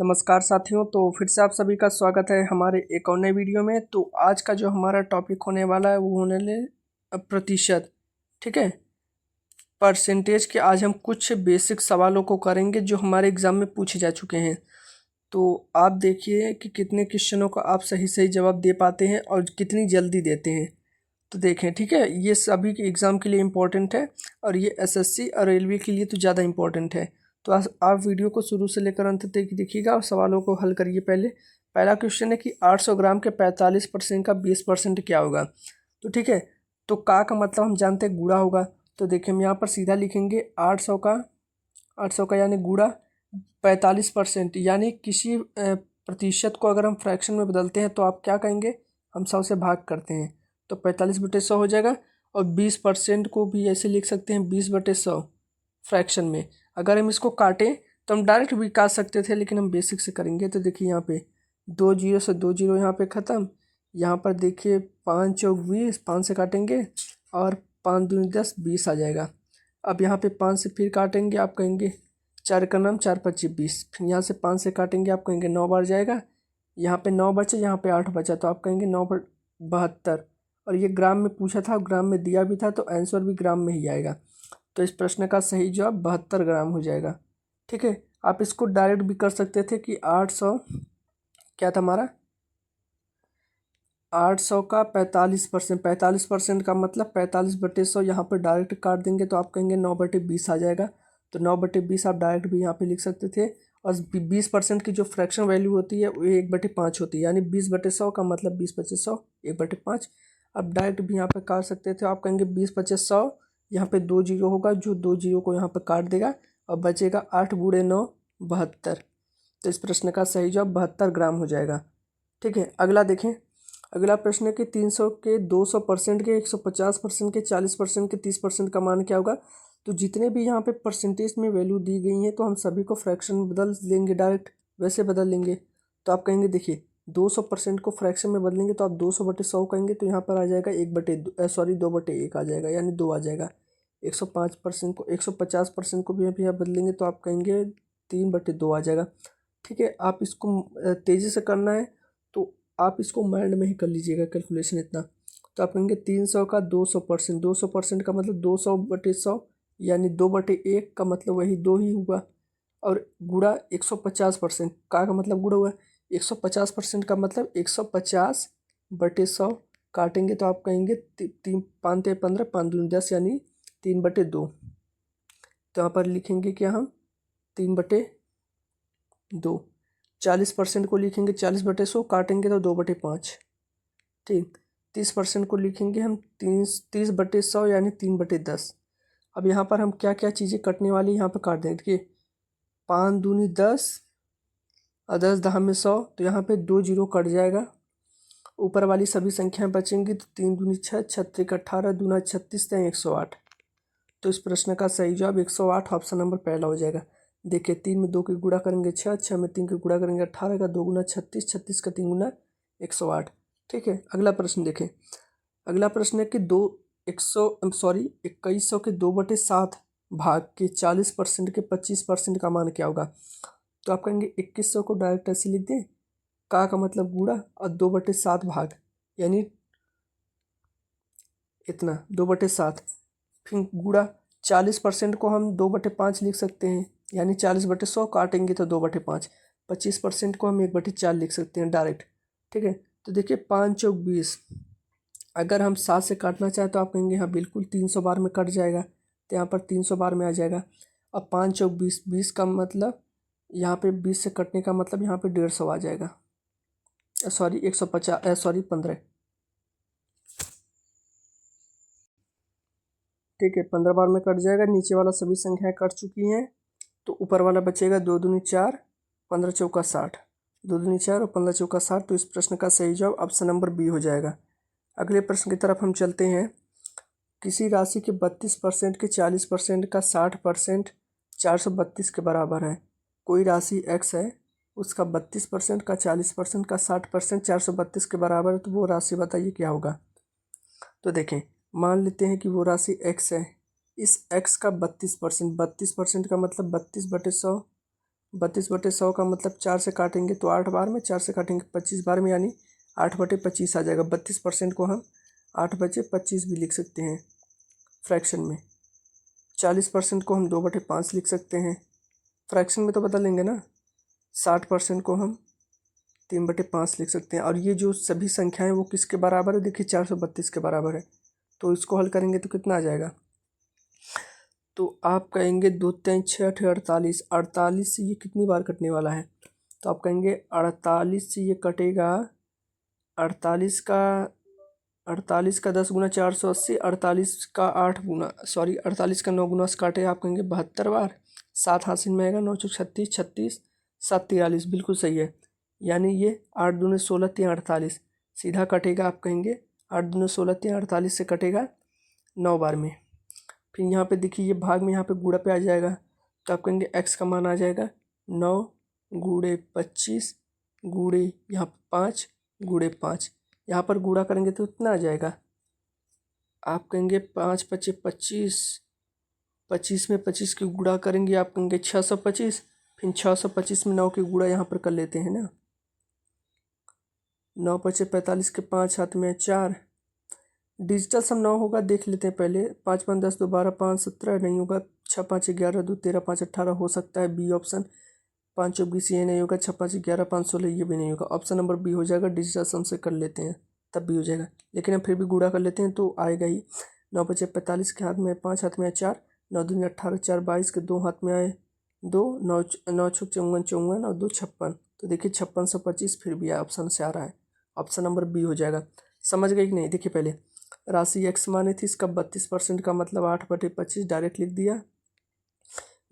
नमस्कार साथियों। तो फिर से आप सभी का स्वागत है हमारे एक और नए वीडियो में। तो आज का जो हमारा टॉपिक होने वाला है वो होने ले प्रतिशत, ठीक है, परसेंटेज के। आज हम कुछ बेसिक सवालों को करेंगे जो हमारे एग्ज़ाम में पूछे जा चुके हैं। तो आप देखिए कि कितने क्वेश्चनों का आप सही सही जवाब दे पाते हैं और कितनी जल्दी देते हैं। तो देखें, ठीक है, ये सभी के एग्ज़ाम के लिए इम्पोर्टेंट है और ये एसएससी और रेलवे के लिए तो ज़्यादा इम्पोर्टेंट है। तो आप वीडियो को शुरू से लेकर अंत तक देखिएगा और सवालों को हल करिए। पहला क्वेश्चन है कि 800 ग्राम के 45% का 20% क्या होगा। तो ठीक है, तो का मतलब हम जानते हैं गुणा होगा। तो देखिए हम यहाँ पर सीधा लिखेंगे 800 का यानी गुणा 45%, यानी किसी प्रतिशत को अगर हम फ्रैक्शन में बदलते हैं तो आप क्या कहेंगे, हम 100 से भाग करते हैं तो 45/100 हो जाएगा। और 20% को भी ऐसे लिख सकते हैं 20/100 फ्रैक्शन में। अगर हम इसको काटें तो हम डायरेक्ट भी काट सकते थे, लेकिन हम बेसिक से करेंगे। तो देखिए यहाँ पे 2 जीरो से 2 जीरो यहाँ पे ख़त्म। यहाँ पर देखिए 5 चौक 20, 5 से काटेंगे और 5 दूनी 10, 20 आ जाएगा। अब यहाँ पे 5 से फिर काटेंगे, आप कहेंगे 4 का नाम 4 5 20। फिर यहाँ से 5 से काटेंगे, आप कहेंगे 9 बार जाएगा। यहाँ पे 9 बचे, यहाँ पे 8 बचा, तो आप कहेंगे 9 पर 72। और ये ग्राम में पूछा था, ग्राम में दिया भी था, तो आंसर भी ग्राम में ही आएगा। तो इस प्रश्न का सही जवाब 72 ग्राम हो जाएगा। ठीक है, आप इसको डायरेक्ट भी कर सकते थे कि 800 क्या था हमारा, 800 का 45%, 45% का मतलब 45/100। यहाँ पर डायरेक्ट काट देंगे तो आप कहेंगे 9/20 आ जाएगा। तो 9/20 आप डायरेक्ट भी यहाँ पे लिख सकते थे। और 20% की जो फ्रैक्शन वैल्यू होती है वो 1/5 होती है, यानी 20/100 का मतलब 20/100, 1/5। अब डायरेक्ट भी यहाँ पे काट सकते थे, आप कहेंगे 20/100। यहाँ पे 2 जीरो होगा, जो 2 जीरो को यहाँ पर काट देगा और बचेगा 8 गुणे 9 72। तो इस प्रश्न का सही जवाब 72 ग्राम हो जाएगा। ठीक है, अगला देखें। अगला प्रश्न है कि 300 के 200% के 150% के 40% के 30% का मान क्या होगा। तो जितने भी यहाँ पे परसेंटेज में वैल्यू दी गई हैं तो हम सभी को फ्रैक्शन में बदल लेंगे, डायरेक्ट वैसे बदल लेंगे। तो आप कहेंगे देखिए 200% को फ्रैक्शन में बदलेंगे तो आप 200/100 कहेंगे, तो यहाँ पर आ जाएगा 2/1 आ जाएगा, यानी 2 आ जाएगा। 105% को 150% को भी यहाँ बदलेंगे तो आप कहेंगे 3/2 आ जाएगा। ठीक है, आप इसको तेज़ी से करना है तो आप इसको माइंड में ही कर लीजिएगा कैलकुलेशन इतना। तो आप कहेंगे 300 का 200%, 200% का मतलब 200/100, यानी 2/1 का मतलब वही 2 ही हुआ। और गुणा 150% का मतलब गुणा हुआ 150% का मतलब 150/100 काटेंगे तो आप कहेंगे 3 5 15, 5 दूनी 10, यानी 3/2। तो यहाँ पर लिखेंगे क्या हम 3/2। 40% को लिखेंगे 40/100, काटेंगे तो 2/5। ठीक, 30% को लिखेंगे हम 30/100, यानी 3/10। अब यहाँ पर हम क्या क्या चीज़ें कटने वाली यहाँ पर काट देंगे। देखिए 5 दूनी 10 और 10 दहा में 100, तो यहाँ पे 2 जीरो कट जाएगा। ऊपर वाली सभी संख्याएं बचेंगी तो 3 दूनी 6, 6 18, दूना 36, 108। तो इस प्रश्न का सही जवाब 108 ऑप्शन नंबर पहला हो जाएगा। देखिए 3 में 2 की गुणा करेंगे 6, 6 में 3 की गुणा करेंगे 18, का 2 गुना 36, 36 का 3 गुना 108। ठीक है, अगला प्रश्न देखें। अगला प्रश्न है कि 2100 के 2/7 भाग के 40% के 25% का मान क्या होगा। तो आप कहेंगे 2100 को डायरेक्ट ऐसे लिख दें, का मतलब गुणा और 2/7 भाग, यानी इतना 2/7। फिर गुणा 40% को हम 2/5 लिख सकते हैं, यानी 40/100, काटेंगे तो 2/5। 25% को हम 1/4 लिख सकते हैं डायरेक्ट। ठीक है, तो देखिए 5 चौक 20, अगर हम 7 से काटना चाहें तो आप कहेंगे हाँ बिल्कुल 300 बार में कट जाएगा, तो यहाँ पर 300 बार में आ जाएगा। अब 5 चौक 20, 20 का मतलब यहाँ पे 20 से कटने का मतलब यहाँ पे 150 आ जाएगा, सॉरी 150, सॉरी 15। ठीक है, 15 बार में कट जाएगा। नीचे वाला सभी संख्याएं कट चुकी हैं, तो ऊपर वाला बचेगा 2 दूनी 4, 15 चौका 60, 2 दूनी 4 और 15 चौका 60। तो इस प्रश्न का सही जवाब ऑप्शन नंबर बी हो जाएगा। अगले प्रश्न की तरफ हम चलते हैं। किसी राशि के 32% के 40% का 60% 432 के बराबर है। कोई राशि x है, उसका 32% का 40% का 60% 432 के बराबर है, तो वो राशि बताइए क्या होगा। तो देखें, मान लेते हैं कि वो राशि x है। इस x का 32%, 32% का मतलब 32/100, 32/100 का मतलब 4 से काटेंगे तो 8 बार में, 4 से काटेंगे 25 बार में, यानी 8/25 आ जाएगा। 32% को हम 8/25 भी लिख सकते हैं फ्रैक्शन में। 40% को हम 2/5 लिख सकते हैं फ्रैक्शन में, तो बदलेंगे ना। 60% को हम 3/5 लिख सकते हैं। और ये जो सभी संख्याएं वो किसके बराबर है, देखिए 432 के बराबर है। तो इसको हल करेंगे तो कितना आ जाएगा, तो आप कहेंगे 2 3 6 8 48, 48 से ये कितनी बार कटने वाला है, तो आप कहेंगे 48 से ये कटेगा। 48 का 10 गुना 480, 48 का 48 का 9 गुना से काटे, आप कहेंगे 72 बार। 7 हासिल में आएगा, 9 चौक 36, 36 7 43, बिल्कुल सही है। यानी ये 8 दूनी 16 3 48 सीधा कटेगा। आप कहेंगे 8 दूनी 16 3 48 से कटेगा 9 बार में। फिर यहाँ पे देखिए ये भाग में यहाँ पे गुणा पे आ जाएगा, तो आप कहेंगे x का मान आ जाएगा 9 गुणे 25 गुणे यहाँ 5 गुणे 5। यहाँ पर गुणा करेंगे तो इतना आ जाएगा, आप कहेंगे 5 5 25, 25 में 25 की गुणा करेंगे, आप कहेंगे 625। फिर 625 में 9 की गुणा यहाँ पर कर लेते हैं ना। 9 5 45 के 5 हाथ में 4। डिजिटल सम 9 होगा, देख लेते हैं पहले। 5 5 10 2 12 5 17 नहीं होगा। 6 5 11 2 13 5 18 हो सकता है, बी ऑप्शन। 5 चौक 20 ये नहीं होगा। 6 5 11 5 16 ये भी नहीं होगा। ऑप्शन नंबर बी हो जाएगा। डिजिटल सम से कर लेते हैं तब भी हो जाएगा, लेकिन हम फिर भी गुणा कर लेते हैं तो आएगा ही। 9 5 45 के हाथ में 5 हाथ में 4, 9 दूनी 18 4 22 के 2 हाथ में आए 2, 9 9 छुक 54 54 और 2 56। तो देखिए 5625 फिर भी ऑप्शन से आ रहा है। ऑप्शन नंबर बी हो जाएगा। समझ गए कि नहीं, देखिए पहले राशि x मानी थी, इसका 32% का मतलब 8/25 डायरेक्ट लिख दिया।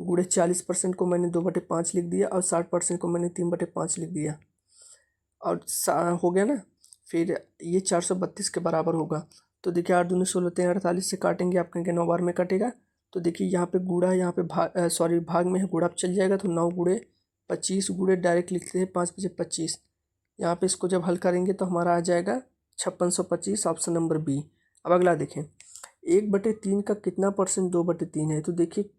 गुणे 40% को मैंने 2/5 लिख दिया, और 60% को मैंने 3/5 लिख दिया, और हो गया ना। फिर ये 432 के बराबर होगा। तो देखिए 8 दूनी 16 3 48 से काटेंगे, आप कहेंगे 9 बार में कटेगा। तो देखिए यहाँ पे गुणा, यहाँ पे भाग में है, गुणा चल जाएगा तो 9 गुणे 25 गुणे डायरेक्ट लिखते हैं 5 5 25। यहाँ पे इसको जब हल करेंगे तो हमारा आ जाएगा 5625, ऑप्शन नंबर बी। अब अगला देखें, 1/3 का कितना परसेंट 2/3 है, तो देखिए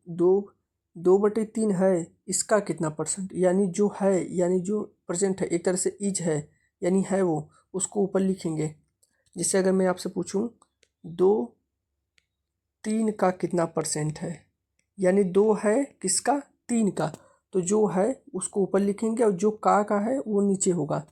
2/3 है, इसका कितना परसेंट, यानी जो है, यानी जो प्रेजेंट है, एक तरह से इज है, यानी है वो, उसको ऊपर लिखेंगे। जिससे अगर मैं आपसे पूछूं 2/3 का कितना परसेंट है, यानी 2 है किसका, 3 का, तो जो है उसको ऊपर लिखेंगे और जो का है वो नीचे होगा।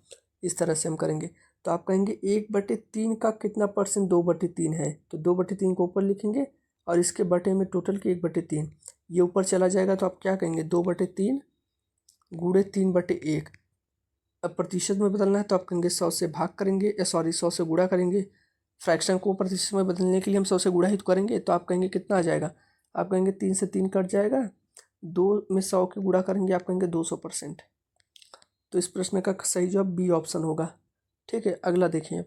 इस तरह से हम करेंगे। तो आप कहेंगे 1/3 का कितना परसेंट 2/3 है, तो 2/3 को ऊपर लिखेंगे और इसके बटे में टोटल के 1/3 ये ऊपर चला जाएगा। तो आप क्या कहेंगे 2/3 गुणे 3/1। अब प्रतिशत में बदलना है तो आप कहेंगे 100 से भाग करेंगे, 100 से गुणा करेंगे। फ्रैक्शन को प्रतिशत में बदलने के लिए हम 100 से गुणा ही तो करेंगे। तो आप कहेंगे कितना आ जाएगा, आप कहेंगे 3 से 3 कट जाएगा, 2 में 100 की गुणा करेंगे, आप कहेंगे 200%। तो इस प्रश्न का सही जवाब बी ऑप्शन होगा। ठीक है, अगला देखिए।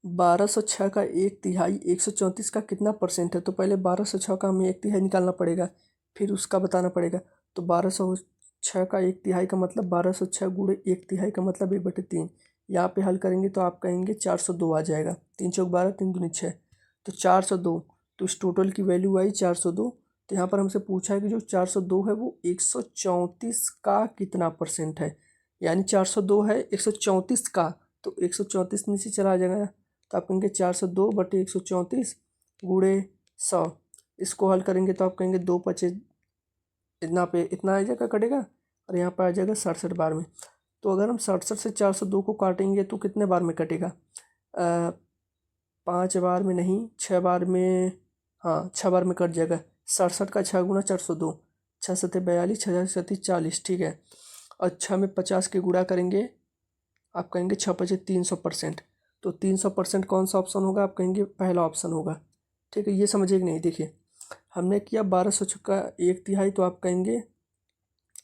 1206 का 1/3 134 का कितना परसेंट है, तो पहले 1206 का हमें 1/3 निकालना पड़ेगा, फिर उसका बताना पड़ेगा। तो 1206 का 1/3 का मतलब 1206 गुणे 1/3 का मतलब 1/3। यहाँ पे हल करेंगे तो आप कहेंगे 402 आ जाएगा। 3 चौक 12 3 दूनी 6, तो 402। तो इस टोटल की वैल्यू आई 402। तो यहाँ पर हमसे पूछा है कि जो 402 है वो 134 का कितना परसेंट है, यानी 402 है 134 का, तो 134 नीचे चला जाएगा। तो आप कहेंगे 402/134 गुणे 100। इसको हल करेंगे तो आप कहेंगे 2 पचे इतना पे इतना आ जाएगा कटेगा, और यहाँ पर आ जाएगा 67 बार में। तो अगर हम 67 से 402 को काटेंगे तो कितने बार में कटेगा, 5 बार में नहीं, 6 बार में, हाँ 6 बार में कट जाएगा। 67 का 6 गुना 402, 6 7 42, 6 7 40, ठीक है। और 6 में 50 की गुणा करेंगे, आप कहेंगे 6 5 300%। तो 300% कौन सा ऑप्शन होगा, आप कहेंगे पहला ऑप्शन होगा। ठीक है, ये समझिए कि नहीं। देखिए हमने किया 1206 का 1/3, तो आप कहेंगे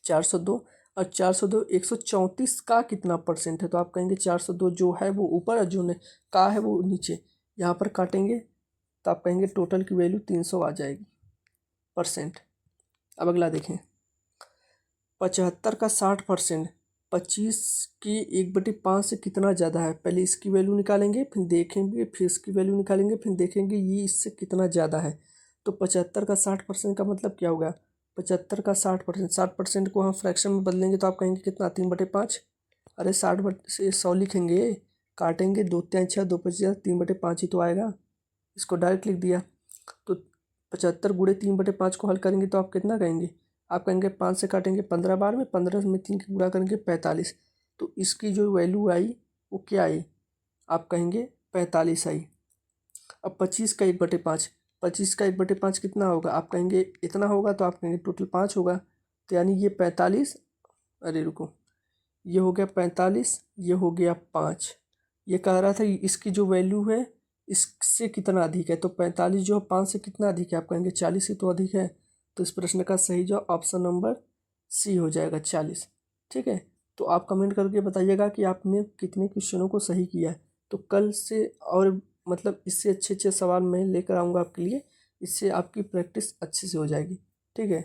402, और 402 134 का कितना परसेंट है, तो आप कहेंगे 402 जो है वो ऊपर और जो का है वो नीचे। यहाँ पर काटेंगे तो आप कहेंगे टोटल की वैल्यू 300 आ जाएगी परसेंट। अब अगला देखें, 75 का 60% 25 की 1/5 से कितना ज़्यादा है। पहले इसकी वैल्यू निकालेंगे, फिर देखेंगे, फिर इसकी वैल्यू निकालेंगे, फिर देखेंगे ये इससे कितना ज़्यादा है। तो 75 का 60% का मतलब क्या होगा, 75 का 60%, 60% को हम फ्रैक्शन में बदलेंगे तो आप कहेंगे कितना, 3/5। अरे 100 लिखेंगे, काटेंगे, 2×3 = 6, 2×5 = 3/5 ही तो आएगा। इसको डायरेक्ट लिख दिया। तो 75 × 3/5 को हल करेंगे तो आप कितना कहेंगे, आप कहेंगे 5 से काटेंगे 15 बार में, 15 में 3 की गुणा करेंगे 45। तो इसकी जो वैल्यू आई वो क्या आई, आप कहेंगे 45 आई। अब 25 का 1/5, 25 का 1/5 कितना होगा, आप कहेंगे इतना होगा, तो आप कहेंगे टोटल 5 होगा। तो यानी ये 45, अरे रुको, ये हो गया 45, ये हो गया 5। ये कह रहा था इसकी जो वैल्यू है इससे कितना अधिक है, तो 45 जो 5 से कितना अधिक है, आप कहेंगे 40 से तो अधिक है। तो इस प्रश्न का सही जवाब ऑप्शन नंबर सी हो जाएगा, 40। ठीक है, तो आप कमेंट करके बताइएगा कि आपने कितने क्वेश्चनों को सही किया है। तो कल से और मतलब इससे अच्छे अच्छे सवाल मैं लेकर आऊँगा आपके लिए, इससे आपकी प्रैक्टिस अच्छे से हो जाएगी। ठीक है।